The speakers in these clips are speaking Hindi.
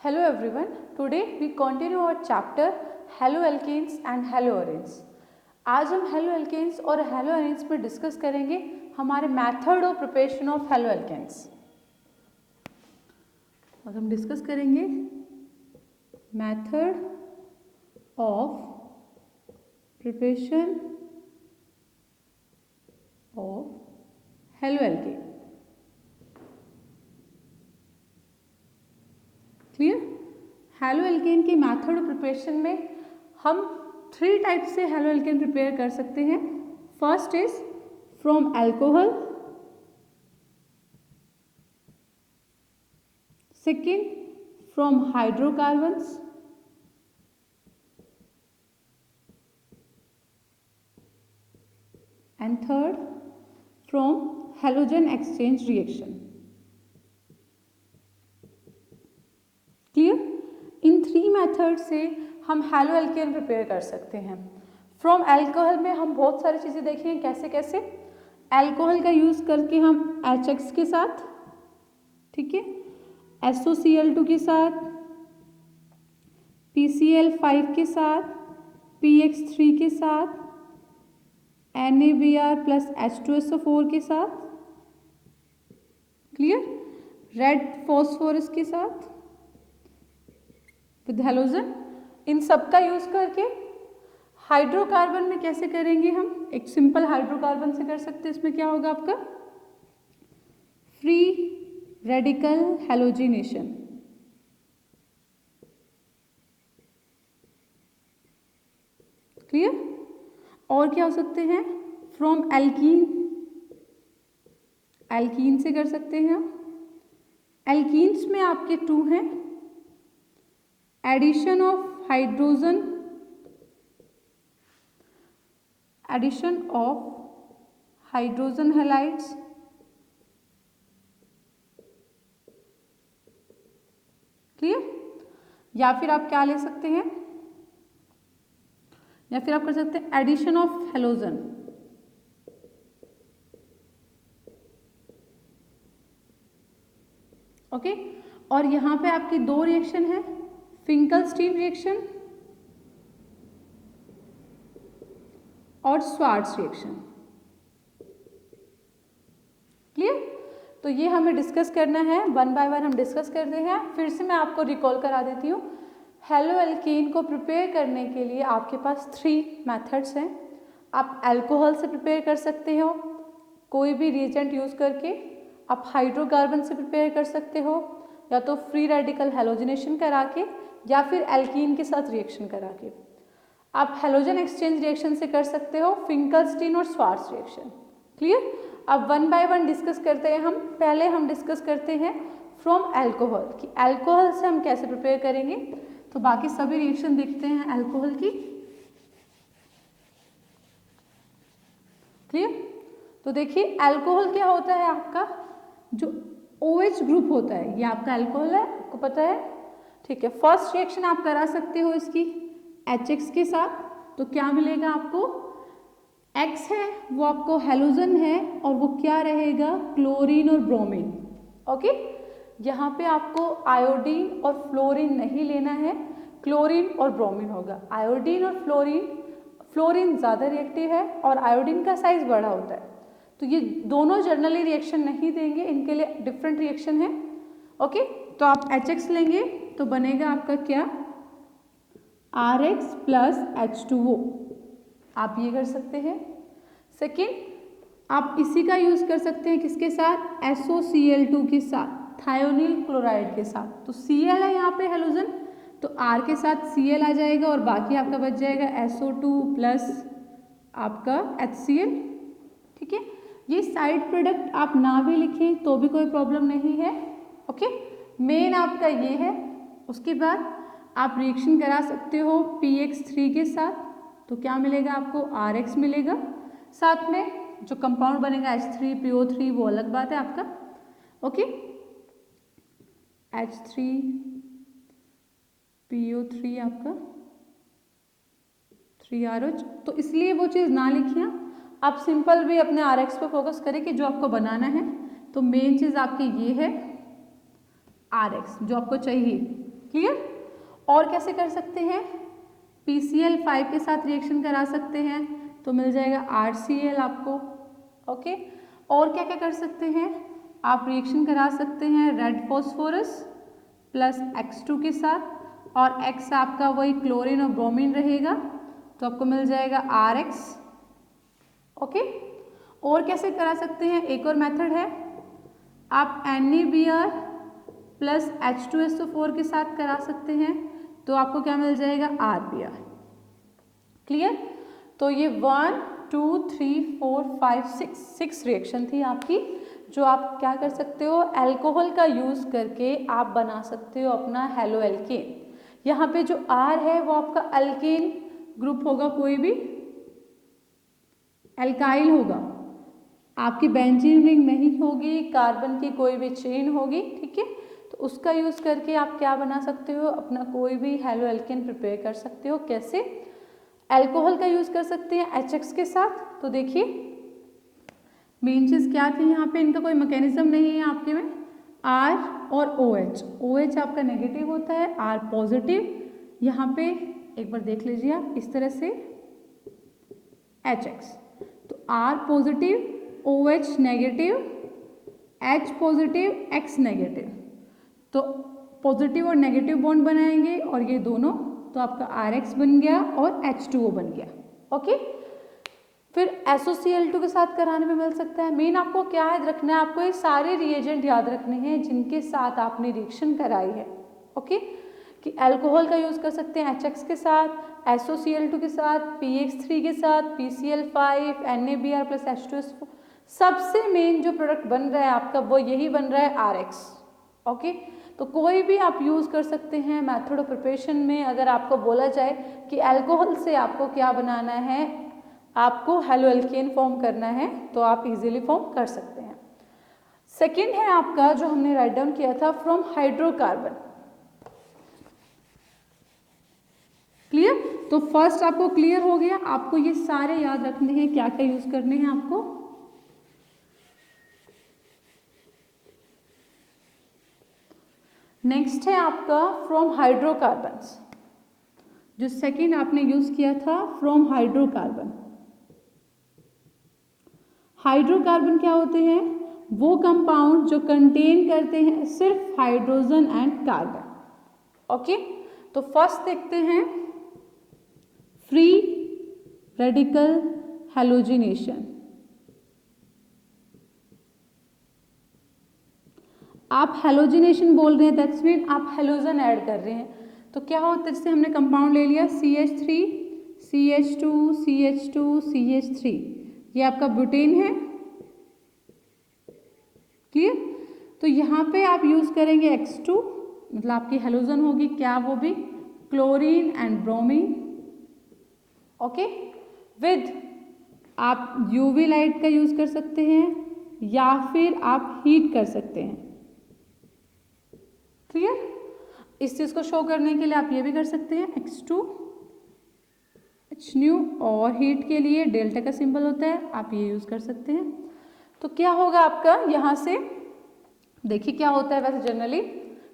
Hello everyone. Today we continue our chapter haloalkanes and haloarenes. आज हम haloalkanes और haloarenes पर डिस्कस करेंगे हमारे method of preparation of haloalkanes। और हम डिस्कस करेंगे method of preparation of haloalkane। Clear? Haloalkane के मेथड ऑफ प्रिपरेशन में हम 3 टाइप से हेलोएल्केन प्रिपेयर कर सकते हैं। First is from alcohol, second from hydrocarbons, and third from halogen exchange reaction. Clear? In 3 method से हम हेलोएल्केन प्रिपेयर कर सकते हैं। फ्रॉम अल्कोहल में हम बहुत सारी चीज़ें देखें कैसे कैसे अल्कोहल का यूज़ करके हम HX के साथ, ठीक है, SOCl2 के साथ, PCl5 के साथ, PX3 के साथ, NaBr प्लस H2SO4 के साथ, क्लियर, रेड फॉस्फोरस के साथ विद हेलोजन, इन सब का यूज करके हाइड्रोकार्बन में कैसे करेंगे हम? एक सिंपल हाइड्रोकार्बन से कर सकते हैं। इसमें क्या होगा आपका? Free radical halogenation. क्लियर? और क्या हो सकते हैं? फ्रॉम एल्कीन, एल्कीन से कर सकते हैं हम। एल्कीन्स में आपके 2 हैं, addition of hydrogen, addition of hydrogen halides, clear? या फिर आप क्या ले सकते हैं, या फिर आप कर सकते हैं एडिशन ऑफ हेलोजन, ओके। और यहां पे आपकी 2 रिएक्शन है, फिंकलस्टीन रिएक्शन और स्वार्ट्ज रिएक्शन। क्लियर? तो ये हमें डिस्कस करना है, 1 बाय 1 हम डिस्कस करते हैं। फिर से मैं आपको रिकॉल करा देती हूँ। हेलोएल्केन को प्रिपेयर करने के लिए आपके पास 3 मेथड्स हैं। आप अल्कोहल से प्रिपेयर कर सकते हो, कोई भी रिएजेंट यूज करके। आप हाइड्रोकार्बन से प्रिपेयर कर सकते हो, या तो फ्री रेडिकल हेलोजिनेशन करा के, या फिर एल्कीन के साथ रिएक्शन करा के। आप हेलोजन एक्सचेंज रिएक्शन से कर सकते हो, फिंकलस्टीन और स्वार्ट्ज रिएक्शन। क्लियर? अब 1 बाय 1 डिस्कस करते हैं हम। पहले हम डिस्कस करते हैं फ्रॉम अल्कोहल कि अल्कोहल से हम कैसे प्रिपेयर करेंगे। तो बाकी सभी रिएक्शन देखते हैं अल्कोहल की। क्लियर? तो देखिए अल्कोहल क्या होता है, आपका जो OH ग्रुप होता है ये आपका अल्कोहल है, आपको पता है, ठीक है। फर्स्ट रिएक्शन आप करा सकते हो इसकी HX के साथ, तो क्या मिलेगा आपको? X है वो आपको हेलोजन है, और वो क्या रहेगा? क्लोरीन और ब्रोमीन, ओके। यहाँ पे आपको आयोडीन और फ्लोरीन नहीं लेना है, क्लोरीन और ब्रोमीन होगा। आयोडीन और फ्लोरीन ज़्यादा रिएक्टिव है और आयोडीन का साइज बड़ा होता है, तो ये दोनों जनरली रिएक्शन नहीं देंगे, इनके लिए डिफरेंट रिएक्शन है, ओके। तो आप HX लेंगे तो बनेगा आपका क्या? RX प्लस H2O, आप ये कर सकते हैं। सेकेंड, आप इसी का यूज कर सकते हैं किसके साथ? SOCl2 के साथ, थायोनिल क्लोराइड के साथ। तो Cl है यहाँ पे हेलोजन, तो R के साथ Cl आ जाएगा और बाकी आपका बच जाएगा SO2 प्लस आपका HCl, ठीक है। ये साइड प्रोडक्ट आप ना भी लिखें तो भी कोई प्रॉब्लम नहीं है, ओके। मेन आपका ये है। उसके बाद आप रिएक्शन करा सकते हो PX3 के साथ, तो क्या मिलेगा आपको? RX मिलेगा। साथ में जो कंपाउंड बनेगा H3PO3 वो अलग बात है आपका, ओके। H3PO3 आपका 3ROH, तो इसलिए वो चीज़ ना लिखिए, आप सिंपल भी अपने RX पे फोकस करें कि जो आपको बनाना है। तो मेन चीज़ आपकी ये है RX जो आपको चाहिए, क्लियर। और कैसे कर सकते हैं, PCl5 के साथ रिएक्शन करा सकते हैं तो मिल जाएगा RCl आपको। ओके, और क्या क्या कर सकते हैं, आप रिएक्शन करा सकते हैं रेड फॉस्फोरस प्लस X2 के साथ और X आपका वही क्लोरीन और ब्रोमीन रहेगा तो आपको मिल जाएगा RX। ओके, और कैसे करा सकते हैं, एक और मेथड है, आप NaBr प्लस H2SO4 के साथ करा सकते हैं तो आपको क्या मिल जाएगा RBr। क्लियर। तो ये 1 2 3 4 5 6 रिएक्शन थी आपकी जो आप क्या कर सकते हो, अल्कोहल का यूज़ करके आप बना सकते हो अपना हेलो एल्केन। यहाँ पे जो R है वो आपका अल्केन ग्रुप होगा, कोई भी एल्काइल होगा, आपकी बेंजीन रिंग नहीं होगी, कार्बन की कोई भी चेन होगी, ठीक है। तो उसका यूज़ करके आप क्या बना सकते हो, अपना कोई भी हेलो एल्केन प्रिपेयर कर सकते हो। कैसे, अल्कोहल का यूज़ कर सकते हैं HX के साथ। तो देखिए मेन चीज़ क्या थी यहाँ पे, इनका कोई मैकेनिज्म नहीं है आपके में, R और OH आपका नेगेटिव होता है, R पॉजिटिव। यहाँ पे एक बार देख लीजिए आप इस तरह से HX, तो R positive OH negative, H positive X negative, तो पॉजिटिव और नेगेटिव बॉन्ड बनाएंगे और ये दोनों, तो आपका RX बन गया और H2O बन गया। ओके, फिर SOCl2 के साथ कराने में मिल सकता है। मेन आपको क्या याद रखना है, आपको ये सारे रिएजेंट याद रखने हैं जिनके साथ आपने रिएक्शन कराई है। ओके, कि अल्कोहल का यूज़ कर सकते हैं HX के साथ, SOCl2 के साथ, PX3 के साथ, PCl5, NaBr प्लस H2SO4। सबसे मेन जो प्रोडक्ट बन रहा है आपका वो यही बन रहा है RX। ओके, तो कोई भी आप यूज़ कर सकते हैं मेथड ऑफ प्रिपरेशन में। अगर आपको बोला जाए कि अल्कोहल से आपको क्या बनाना है, आपको हेलो एल्केन फॉर्म करना है, तो आप इजीली फॉर्म कर सकते हैं। सेकंड है आपका जो हमने राइट डाउन किया था, फ्रॉम हाइड्रोकार्बन। क्लियर, तो फर्स्ट आपको क्लियर हो गया, आपको ये सारे याद रखने हैं क्या क्या यूज करने हैं आपको। नेक्स्ट है आपका फ्रॉम हाइड्रोकार्बन्स, जो सेकंड आपने यूज किया था फ्रॉम हाइड्रोकार्बन। हाइड्रोकार्बन क्या होते हैं, वो कंपाउंड जो कंटेन करते हैं सिर्फ हाइड्रोजन एंड कार्बन। ओके, तो फर्स्ट देखते हैं फ्री रेडिकल हैलोजिनेशन। आप हैलोजिनेशन बोल रहे हैं, दैट्स मीन आप हैलोजन ऐड कर रहे हैं। तो क्या होता है, जैसे हमने कंपाउंड ले लिया CH3 CH2 CH2 CH3, ये आपका ब्यूटेन है। क्लियर, तो यहाँ पे आप यूज करेंगे X2, मतलब आपकी हैलोजन होगी क्या, वो भी chlorine and bromine. Okay, with आप UV लाइट का यूज कर सकते हैं या फिर आप हीट कर सकते हैं। क्लियर, इस चीज को शो करने के लिए आप ये भी कर सकते हैं X2 HNu, और हीट के लिए डेल्टा का सिंबल होता है, आप ये यूज कर सकते हैं। तो क्या होगा आपका, यहाँ से देखिए क्या होता है, वैसे जनरली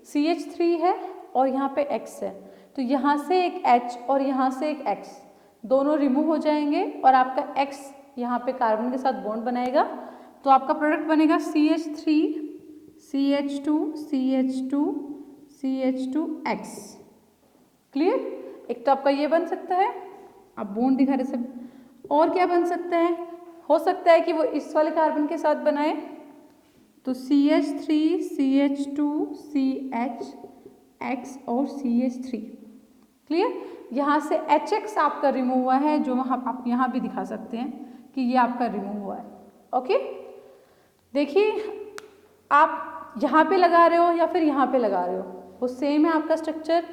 CH3 है और यहाँ पे X है, तो यहाँ से एक H और यहाँ से एक X, दोनों रिमूव हो जाएंगे और आपका X यहाँ पे कार्बन के साथ बॉन्ड बनाएगा, तो आपका प्रोडक्ट बनेगा CH3 CH2 CH2 CH2X। Clear, एक तो आपका ये बन सकता है, आप बॉन्ड दिखा रहे सब, और क्या बन सकता है, हो सकता है कि वो इस वाले कार्बन के साथ बनाए, तो CH3 CH2 CHX और CH3। क्लियर, यहाँ से HX आपका रिमूव हुआ है, जो वहाँ आप यहाँ भी दिखा सकते हैं कि ये आपका रिमूव हुआ है। ओके, देखिए आप यहाँ पे लगा रहे हो या फिर यहाँ पे लगा रहे हो, वो सेम है आपका स्ट्रक्चर।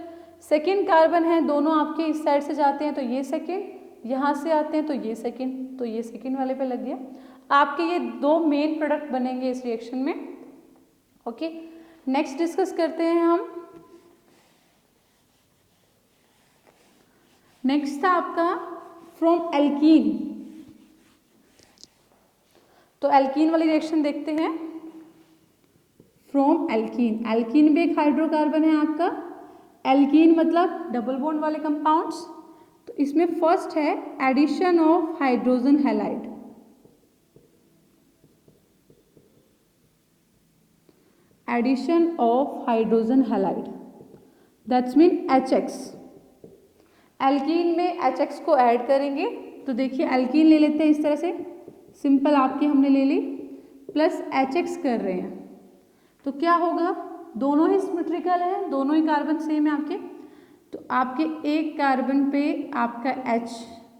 सेकेंड कार्बन है, दोनों आपके इस साइड से जाते हैं तो ये सेकेंड, यहाँ से आते हैं तो ये सेकेंड, तो ये सेकेंड वाले पे लग गया। आपके ये दो मेन प्रोडक्ट बनेंगे इस रिएक्शन में। ओके, नेक्स्ट डिस्कस करते हैं हम। नेक्स्ट था आपका फ्रॉम एल्कीन, तो एल्कीन वाली रिएक्शन देखते हैं। फ्रॉम एल्कीन, एल्कीन भी एक हाइड्रोकार्बन है आपका, एल्कीन मतलब डबल बॉन्ड वाले कंपाउंड्स। तो इसमें फर्स्ट है addition of hydrogen halide. Addition of hydrogen halide that's mean HX। Alkene में HX को ऐड करेंगे। तो देखिए एल्कीन ले लेते हैं इस तरह से, सिंपल आपकी हमने ले ली, प्लस HX कर रहे हैं। तो क्या होगा, दोनों ही सिमेट्रिकल हैं, दोनों ही कार्बन सेम है आपके। तो आपके एक कार्बन पे आपका H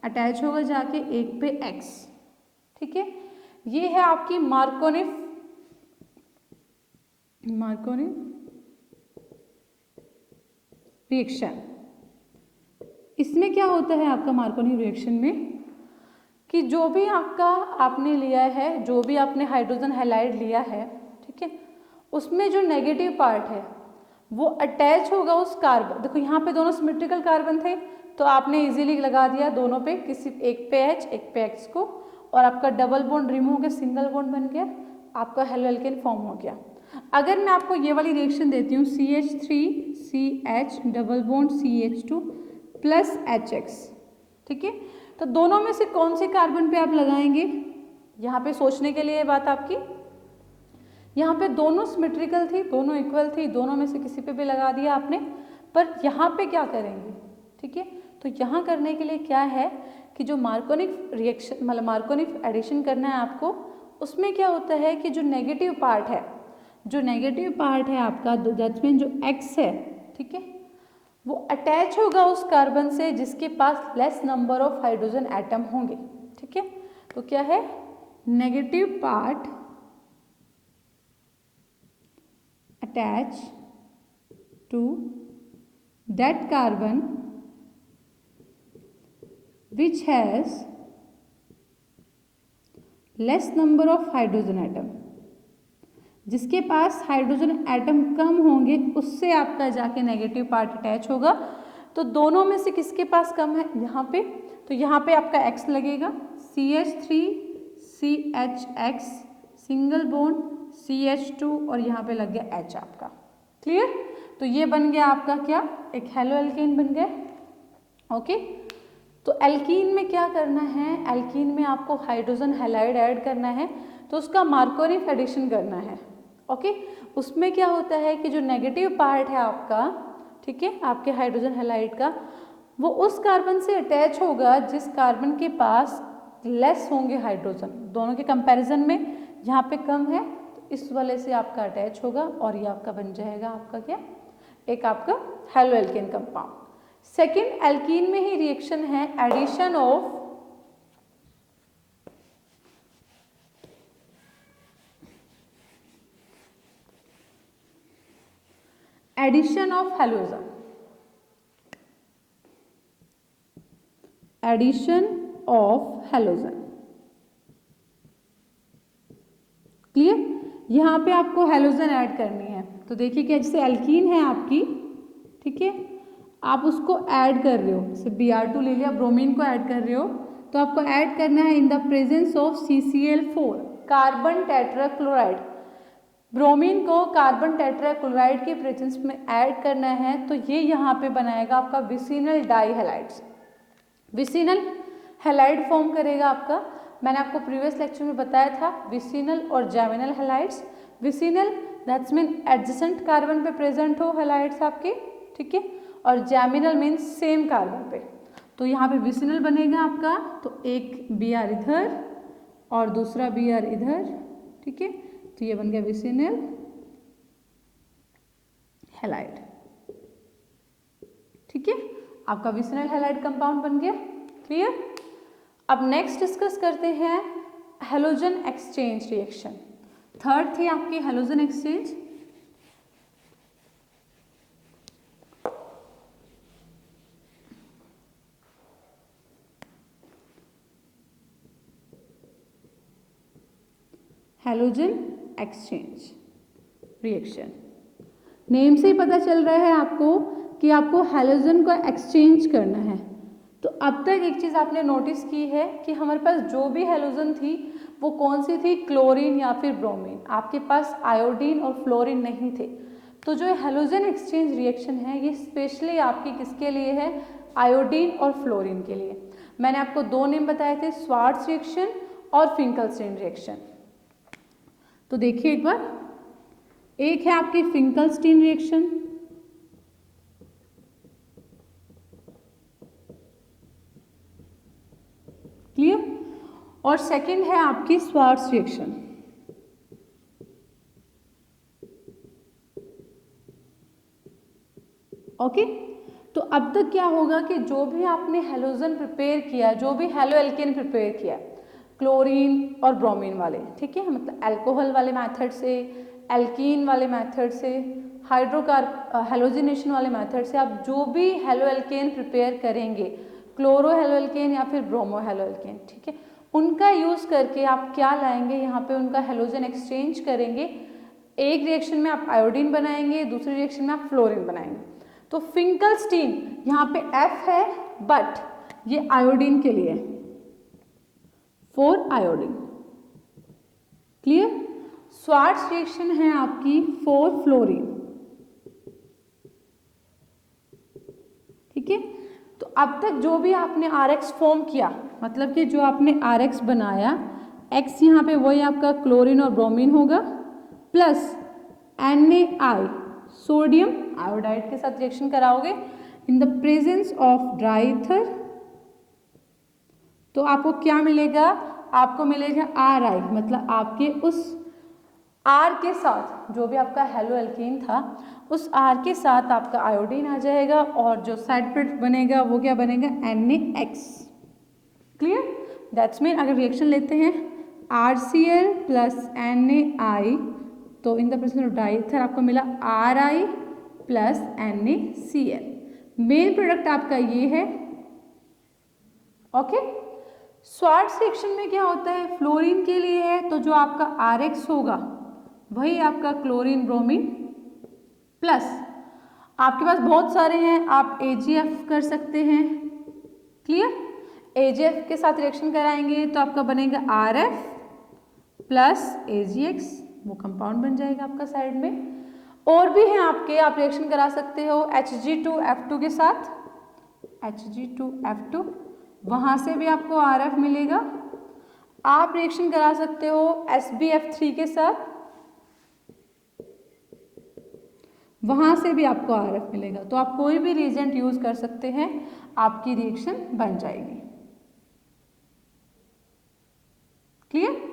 अटैच होगा जाके, एक पे X। ठीक है, ये है आपकी मार्कोनिफ रिएक्शन। इसमें क्या होता है आपका मार्कोनी रिएक्शन में कि जो भी आपने लिया है, जो भी आपने हाइड्रोजन हैलाइड लिया है, ठीक है, उसमें जो नेगेटिव पार्ट है वो अटैच होगा उस कार्बन। देखो यहाँ पे दोनों सिमेट्रिकल कार्बन थे, तो आपने इजीली लगा दिया दोनों पे, किसी एक पे H एक पे X को, और आपका डबल बॉन्ड रिमूव हो गया, सिंगल बॉन्ड बन गया, आपका हेलो एल्केन फॉर्म हो गया। अगर मैं आपको ये वाली रिएक्शन देती हूँ CH3CH double bond CH2 plus HX, ठीक है, तो दोनों में से कौन से कार्बन पे आप लगाएंगे, यहाँ पे सोचने के लिए बात आपकी। यहाँ पे दोनों सिमेट्रिकल थी, दोनों इक्वल थी, दोनों में से किसी पे भी लगा दिया आपने। पर यहाँ पे क्या करेंगे, ठीक है, तो यहाँ करने के लिए क्या है कि जो मार्कोनिक रिएक्शन मतलब मार्कोनिक एडिशन करना है आपको, उसमें क्या होता है कि जो नेगेटिव पार्ट है, आपका दैट्स मीन जो X है, ठीक है, वो अटैच होगा उस कार्बन से जिसके पास less number of hydrogen atom होंगे। ठीक है, तो क्या है, negative part attach to that carbon which has less number of hydrogen atom. जिसके पास हाइड्रोजन एटम कम होंगे उससे आपका जाके नेगेटिव पार्ट अटैच होगा। तो दोनों में से किसके पास कम है यहाँ पे, तो यहाँ पे आपका X लगेगा, CH3CHX सिंगल बॉन्ड CH2 और यहाँ पे लग गया H आपका। क्लियर, तो ये बन गया आपका क्या, एक हेलो एल्केन बन गया। ओके, तो एल्कीन में क्या करना है, एल्कीन में आपको हाइड्रोजन हैलाइड ऐड करना है, तो उसका मार्कोनिक एडिशन करना है। ओके, उसमें क्या होता है कि जो नेगेटिव पार्ट है आपका, ठीक है, आपके हाइड्रोजन हैलाइड का, वो उस कार्बन से अटैच होगा जिस कार्बन के पास लेस होंगे हाइड्रोजन, दोनों के कंपैरिजन में यहाँ पे कम है, तो इस वाले से आपका अटैच होगा और ये आपका बन जाएगा आपका क्या, एक आपका haloalkane compound. Second, alkene में ही रिएक्शन है addition of halogen. Addition of halogen, clear, यहाँ पे आपको हैलोजन ऐड करनी है। तो देखिए कि जैसे एल्कीन है आपकी, ठीक है, आप उसको ऐड कर रहे हो, जैसे Br2 ले लिया, ब्रोमीन को ऐड कर रहे हो, तो आपको ऐड करना है in the presence of CCl4 carbon tetrachloride. Bromine को कार्बन टेट्राक्लोराइड के प्रेजेंस में ऐड करना है, तो ये यहाँ पे बनाएगा आपका विसिनल डाइहैलाइड्स, विसिनल हैलाइड फॉर्म करेगा आपका। मैंने आपको प्रीवियस लेक्चर में बताया था विसिनल और geminal halides. Vicinal that's mean adjacent carbon पे प्रेजेंट हो हैलाइड्स आपके, ठीक है, और जैमिनल मीन्स सेम कार्बन पे। तो यहाँ पे विसिनल बनेगा आपका, तो एक Br इधर और दूसरा Br इधर, ठीक है, तो ये बन गया विसिनल हैलाइड। ठीक है, आपका विसिनल हैलाइड कंपाउंड बन गया। क्लियर, अब नेक्स्ट डिस्कस करते हैं हैलोजन एक्सचेंज रिएक्शन। थर्ड थी आपकी halogen exchange. Halogen exchange reaction, name से ही पता चल रहा है आपको कि आपको हैलोजन को एक्सचेंज करना है। तो अब तक एक चीज़ आपने नोटिस की है कि हमारे पास जो भी हैलोजन थी वो कौन सी थी, क्लोरीन या फिर ब्रोमीन। आपके पास आयोडीन और फ्लोरीन नहीं थे। तो जो हैलोजन एक्सचेंज रिएक्शन है ये स्पेशली आपकी किसके लिए है, आयोडीन और फ्लोरीन के लिए। मैंने आपको दो नेम बताए थे, स्वार्ट्स रिएक्शन और फिंकलस्टीन रिएक्शन। तो देखिए एक बार, एक है आपकी फिंकलस्टीन रिएक्शन, क्लियर, और सेकंड है आपकी स्वार्ट्स रिएक्शन। ओके, तो अब तक क्या होगा कि जो भी आपने हैलोजन प्रिपेयर किया, जो भी हैलो एल्केन प्रिपेयर किया, क्लोरीन और ब्रोमीन वाले, ठीक है, मतलब अल्कोहल वाले मेथड से, एल्कीन वाले मेथड से, हैलोजिनेशन वाले मेथड से, आप जो भी हैलो एल्केन प्रिपेयर करेंगे, क्लोरो हैलो एल्केन या फिर ब्रोमो हैलो एल्केन, ठीक है, उनका यूज़ करके आप क्या लाएंगे, यहाँ पे उनका हैलोजन एक्सचेंज करेंगे। एक रिएक्शन में आप आयोडीन बनाएंगे, दूसरी रिएक्शन में आप फ्लोरीन बनाएंगे। तो फिंकलस्टीन यहाँ पे F है, बट ये आयोडीन के लिए 4 आयोडीन, क्लियर। स्वार्ट्स रिएक्शन है आपकी 4 फ्लोरीन, ठीक है। तो अब तक जो भी आपने RX फॉर्म किया, मतलब कि जो आपने RX बनाया, X यहाँ पे वही आपका क्लोरीन और ब्रोमीन होगा, प्लस NaI सोडियम आयोडाइड के साथ रिएक्शन कराओगे in the presence of dry ether, तो आपको क्या मिलेगा, आपको मिलेगा Ri, मतलब आपके उस R के साथ जो भी आपका हैलो एल्कीन था, उस R के साथ आपका आयोडीन आ जाएगा, और जो साइड प्रोडक्ट बनेगा वो क्या बनेगा, NaX, क्लियर। दैट्स मीन अगर रिएक्शन लेते हैं RCl प्लस NaI, तो in the presence of dry ether आपको मिला Ri plus NaCl। Main product आपका ये है, ओके। स्वार्ट्स रिएक्शन में क्या होता है, फ्लोरीन के लिए है, तो जो आपका RX होगा वही आपका क्लोरीन ब्रोमीन, प्लस आपके पास बहुत सारे हैं, आप AgF कर सकते हैं, क्लियर। AgF के साथ रिएक्शन कराएंगे तो आपका बनेगा RF प्लस AgX, वो कंपाउंड बन जाएगा आपका साइड में। और भी हैं आपके, आप रिएक्शन करा सकते हो Hg2F2 के साथ, Hg2F2, वहाँ से भी आपको RF मिलेगा। आप रिएक्शन करा सकते हो SbF3 के साथ, वहाँ से भी आपको RF मिलेगा। तो आप कोई भी रिएजेंट यूज़ कर सकते हैं, आपकी रिएक्शन बन जाएगी, क्लियर।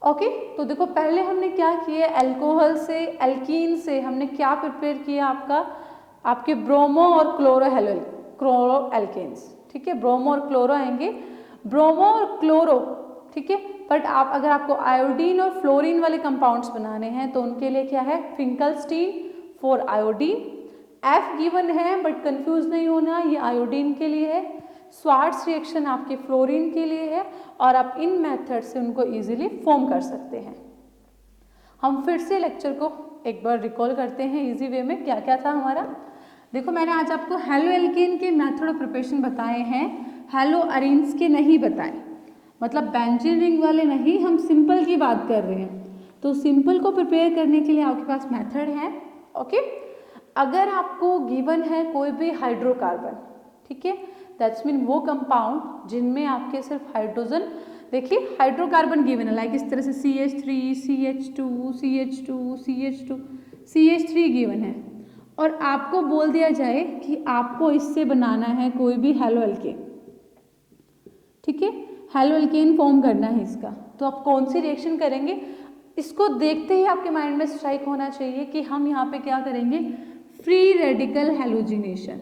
ओके, तो देखो पहले हमने क्या किया, अल्कोहल से, एल्कीन से हमने क्या प्रिपेयर किया, आपके ब्रोमो और क्लोरो एल्केन्स, ठीक है, ब्रोमो और क्लोरो आएंगे, ब्रोमो और क्लोरो, ठीक है। बट आप अगर आपको आयोडीन और फ्लोरीन वाले कंपाउंड्स बनाने हैं तो उनके लिए क्या है, फिंकलस्टीन 4 आयोडीन, F गिवन है बट कंफ्यूज नहीं होना, ये आयोडीन के लिए है। स्वार्ट्स रिएक्शन आपके फ्लोरीन के लिए है, और आप इन मेथड से उनको इजीली फॉर्म कर सकते हैं। हम फिर से लेक्चर को एक बार रिकॉल करते हैं इजी वे में, क्या क्या था हमारा। देखो मैंने आज आपको हैलो एल्केन के मेथड ऑफ प्रिपरेशन बताए हैं, हैलो अरीन्स के नहीं बताए, मतलब बेंजीन रिंग वाले नहीं, हम सिंपल की बात कर रहे हैं। तो सिंपल को प्रिपेयर करने के लिए आपके पास मेथड है, ओके। अगर आपको गिवन है कोई भी हाइड्रोकार्बन, ठीक है, दैट्स मीन वो कंपाउंड जिनमें आपके सिर्फ हाइड्रोजन, देखिए हाइड्रोकार्बन गिवन है, लाइक इस तरह से CH3, CH2, CH2, CH2, CH3 given है, और आपको बोल दिया जाए कि आपको इससे बनाना है कोई भी हैलो एल्केन, ठीक है, हैलो एल्केन फॉर्म करना है इसका, तो आप कौन सी रिएक्शन करेंगे, इसको देखते ही आपके माइंड में स्ट्राइक होना चाहिए कि हम यहाँ पे क्या करेंगे, free radical halogenation,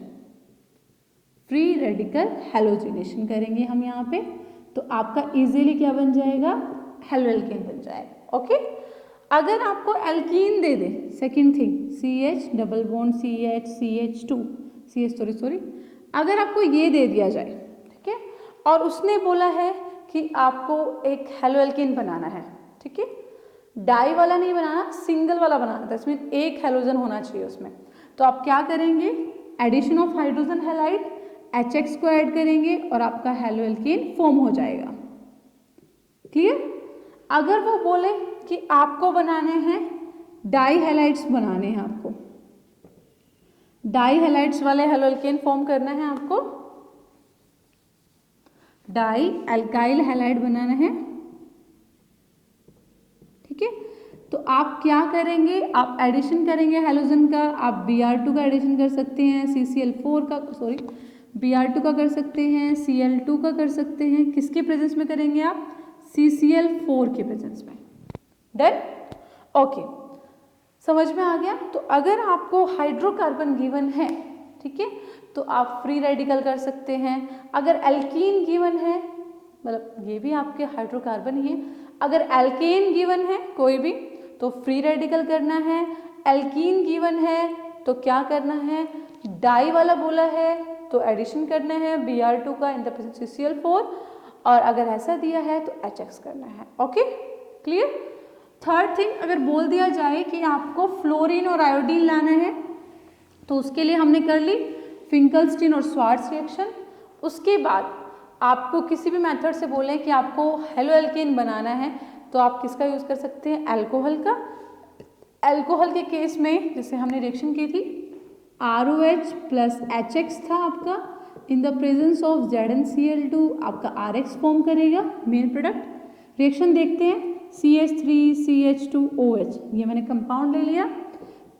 free radical halogenation करेंगे हम यहाँ पे, तो आपका इजीली क्या बन जाएगा, हैलो एल्केन बन जाएगा, ओके। अगर आपको एल्कीन दे दे, second thing CH double bond CH CH2 CH sorry, अगर आपको ये दे दिया जाए, ठीक है, और उसने बोला है कि आपको एक हैलो एल्केन बनाना है, ठीक है, डाई वाला नहीं बनाना, सिंगल वाला बनाना था, इसमें एक हैलोजन होना चाहिए उसमें, तो आप क्या करेंगे, addition of hydrogen halide HX को ऐड करेंगे और आपका हैलो एल्केन फॉर्म हो जाएगा, क्लियर। अगर वो बोले कि आपको बनाने हैं डाई हैलाइड्स बनाने हैं आपको, डाई हैलाइड्स वाले हेलो एल्केन फॉर्म करना है आपको, डाई एल्काइल हैलाइड बनाना है, ठीक है। तो आप क्या करेंगे, आप एडिशन करेंगे हैलोजन का, आप Br2 का एडिशन कर सकते हैं, CCl4 का Br2 का कर सकते हैं, Cl2 का कर सकते हैं, किसके प्रेजेंस में करेंगे आप, CCl4 के प्रेजेंस में। डन, ओके, समझ में आ गया। तो अगर आपको हाइड्रोकार्बन गिवन है, ठीक है, तो आप फ्री रेडिकल कर सकते हैं। अगर एल्कीन गिवन है, मतलब ये भी आपके हाइड्रोकार्बन ही है, अगर एल्केन गिवन है कोई भी तो फ्री रेडिकल करना है, एल्कीन गिवन है तो क्या करना है, डाई वाला बोला है तो एडिशन करना है Br2 का इन द प्रेजेंस CCl4, और अगर ऐसा दिया है तो HX करना है। Okay, clear. थर्ड थिंग, अगर बोल दिया जाए कि आपको फ्लोरीन और आयोडीन लाना है तो उसके लिए हमने कर ली फिंकलस्टीन और स्वार्ट्ज रिएक्शन। उसके बाद आपको किसी भी मेथड से बोलें कि आपको हेलो एल्केन बनाना है तो आप किसका यूज़ कर सकते हैं, अल्कोहल का। अल्कोहल के केस में जैसे हमने रिएक्शन की थी ROH प्लस HX था आपका, in the presence of ZnCl2 आपका RH फॉर्म करेगा मेन प्रोडक्ट। रिएक्शन देखते हैं, CH3CH2OH, ये मैंने कंपाउंड ले लिया,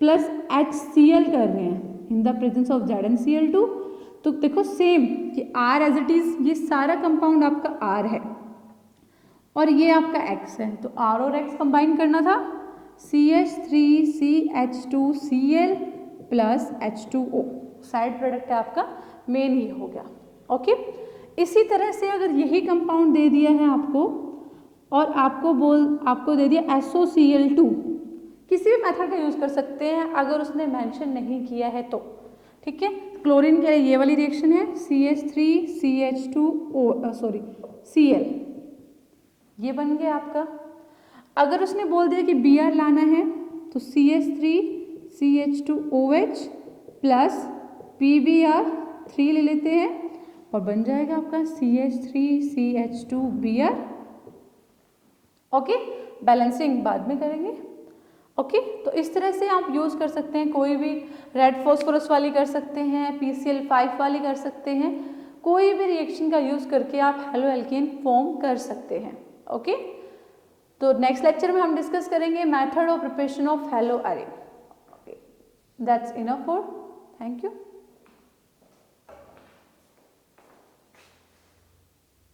प्लस HCl कर रहे हैं in the presence of ZnCl2। तो देखो सेम कि R एज इट इज़, ये सारा कंपाउंड आपका R है और ये आपका X है, तो R और X कंबाइन करना था, CH3CH2Cl plus H2O, side product है आपका, मेन ही हो गया। ओके, इसी तरह से अगर यही कंपाउंड दे दिया है आपको और आपको दे दिया SOCl2, किसी भी मेथड का यूज़ कर सकते हैं अगर उसने मेंशन नहीं किया है तो, ठीक है। क्लोरीन के लिए ये वाली रिएक्शन है CH3CH2Cl, ये बन गया आपका। अगर उसने बोल दिया कि Br लाना है तो CH3CH2OH प्लस PBr3 ले लेते हैं और बन जाएगा आपका CH3CH2Br। ओके, बैलेंसिंग बाद में करेंगे। ओके, तो इस तरह से आप यूज़ कर सकते हैं, कोई भी रेड फॉस्फोरस वाली कर सकते हैं, PCl5 वाली कर सकते हैं, कोई भी रिएक्शन का यूज़ करके आप हेलो एल्केन फॉर्म कर सकते हैं। ओके, तो नेक्स्ट लेक्चर में हम डिस्कस करेंगे method of preparation of hello अरे। Okay, that's enough for, thank you.